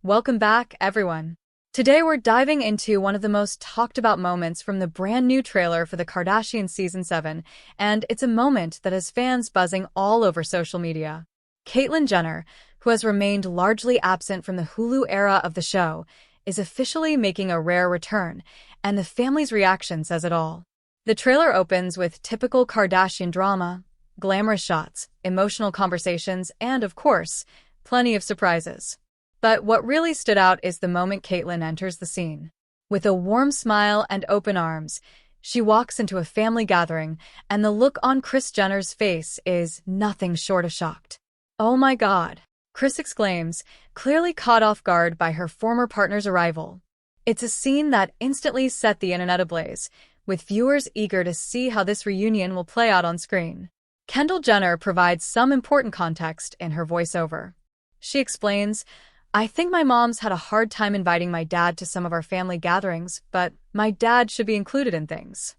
Welcome back, everyone. Today we're diving into one of the most talked about moments from the brand new trailer for the Kardashians Season 7, and it's a moment that has fans buzzing all over social media. Caitlyn Jenner, who has remained largely absent from the Hulu era of the show, is officially making a rare return, and the family's reaction says it all. The trailer opens with typical Kardashian drama, glamorous shots, emotional conversations, and, of course, plenty of surprises. But what really stood out is the moment Caitlyn enters the scene. With a warm smile and open arms, she walks into a family gathering, and the look on Kris Jenner's face is nothing short of shocked. "Oh my God," Kris exclaims, clearly caught off guard by her former partner's arrival. It's a scene that instantly set the internet ablaze, with viewers eager to see how this reunion will play out on screen. Kendall Jenner provides some important context in her voiceover. She explains, "I think my mom's had a hard time inviting my dad to some of our family gatherings, but my dad should be included in things."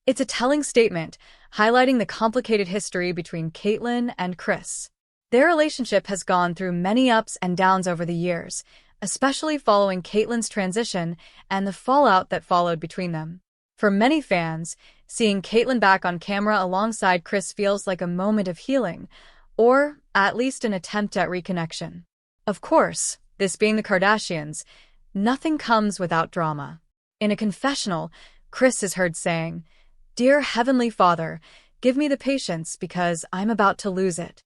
It's a telling statement, highlighting the complicated history between Caitlyn and Kris. Their relationship has gone through many ups and downs over the years, especially following Caitlyn's transition and the fallout that followed between them. For many fans, seeing Caitlyn back on camera alongside Kris feels like a moment of healing, or at least an attempt at reconnection. Of course, this being the Kardashians, nothing comes without drama. In a confessional, Kris is heard saying, "Dear Heavenly Father, give me the patience because I'm about to lose it."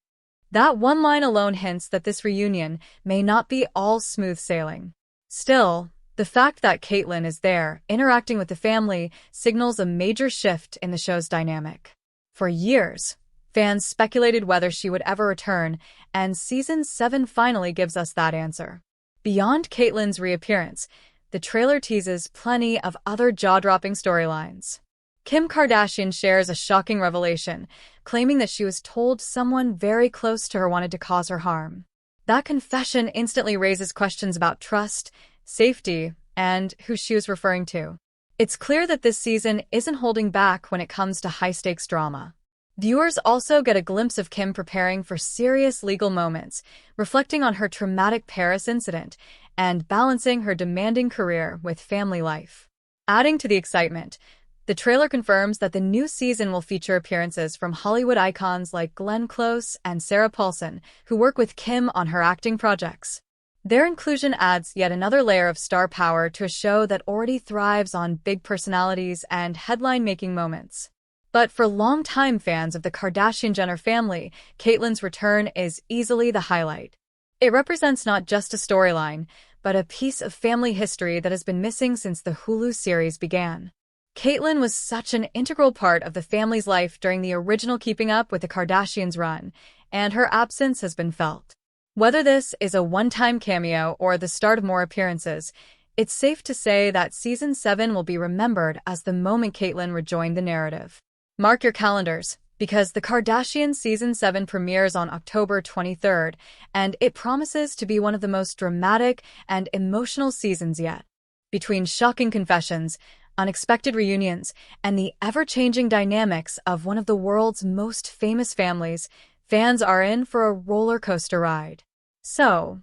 That one line alone hints that this reunion may not be all smooth sailing. Still, the fact that Caitlyn is there, interacting with the family, signals a major shift in the show's dynamic. For years, fans speculated whether she would ever return, and Season 7 finally gives us that answer. Beyond Caitlyn's reappearance, the trailer teases plenty of other jaw-dropping storylines. Kim Kardashian shares a shocking revelation, claiming that she was told someone very close to her wanted to cause her harm. That confession instantly raises questions about trust, safety, and who she was referring to. It's clear that this season isn't holding back when it comes to high-stakes drama. Viewers also get a glimpse of Kim preparing for serious legal moments, reflecting on her traumatic Paris incident and balancing her demanding career with family life. Adding to the excitement, the trailer confirms that the new season will feature appearances from Hollywood icons like Glenn Close and Sarah Paulson, who work with Kim on her acting projects. Their inclusion adds yet another layer of star power to a show that already thrives on big personalities and headline-making moments. But for longtime fans of the Kardashian-Jenner family, Caitlyn's return is easily the highlight. It represents not just a storyline, but a piece of family history that has been missing since the Hulu series began. Caitlyn was such an integral part of the family's life during the original Keeping Up with the Kardashians run, and her absence has been felt. Whether this is a one-time cameo or the start of more appearances, it's safe to say that Season 7 will be remembered as the moment Caitlyn rejoined the narrative. Mark your calendars, because the Kardashians Season 7 premieres on October 23rd, and it promises to be one of the most dramatic and emotional seasons yet. Between shocking confessions, unexpected reunions, and the ever-changing dynamics of one of the world's most famous families, fans are in for a roller coaster ride. So,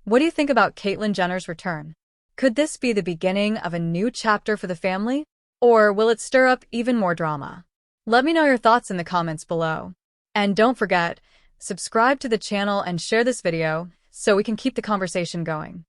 what do you think about Caitlyn Jenner's return? Could this be the beginning of a new chapter for the family? Or will it stir up even more drama? Let me know your thoughts in the comments below. And don't forget, subscribe to the channel and share this video so we can keep the conversation going.